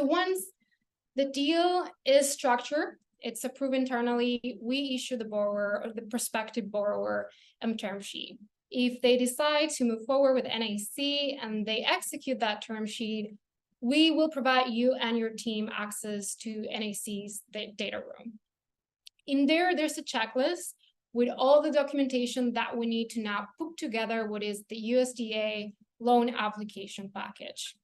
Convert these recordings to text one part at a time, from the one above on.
once the deal is structured, it's approved internally, we issue the borrower or the prospective borrower a term sheet. If they decide to move forward with NAC and they execute that term sheet, we will provide you and your team access to NAC's data room. In there, there's a checklist with all the documentation that we need to now put together what is the USDA loan application package.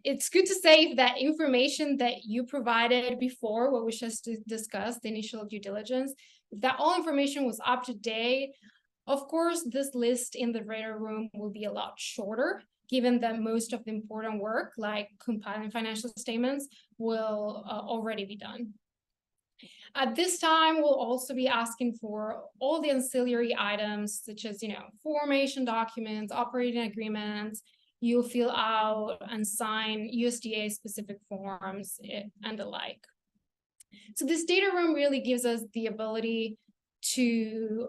It's good to say that information that you provided before, what we just discussed, the initial due diligence, that all information was up to date. Of course, this list in the radar room will be a lot shorter, given that most of the important work, like compiling financial statements, will already be done. At this time, we'll also be asking for all the ancillary items, such as, formation documents, operating agreements. You'll fill out and sign USDA-specific forms and the like. So this data room really gives us the ability to,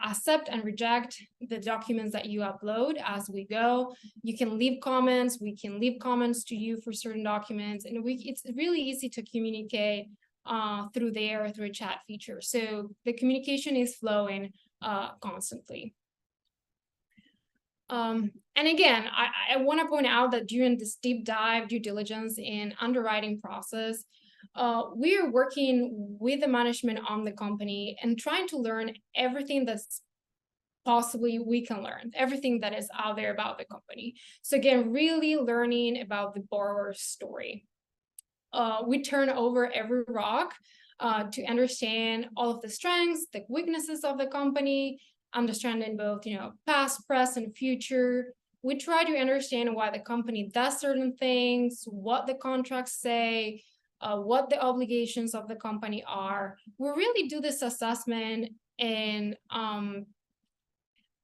accept and reject the documents that you upload as we go. You can leave comments. We can leave comments to you for certain documents, and it's really easy to communicate through there, through a chat feature. So the communication is flowing constantly. And again, I want to point out that during this deep dive due diligence and underwriting process, we are working with the management on the company and trying to learn everything that's possibly we can learn, everything that is out there about the company. So again, really learning about the borrower's story. We turn over every rock to understand all of the strengths, the weaknesses of the company, understanding both, past, present, future. We try to understand why the company does certain things, what the contracts say, what the obligations of the company are. We really do this assessment, and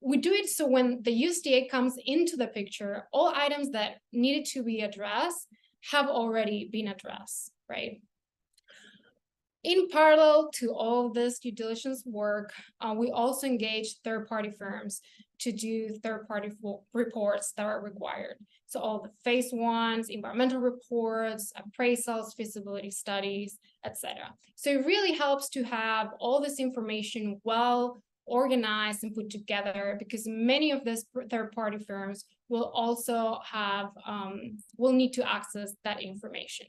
we do it so when the USDA comes into the picture, all items that needed to be addressed have already been addressed, right? In parallel to all this due diligence work, we also engage third-party firms to do third-party reports that are required. So all the phase ones, environmental reports, appraisals, feasibility studies, etc. So it really helps to have all this information well organized and put together, because many of these third-party firms will also have, will need to access that information.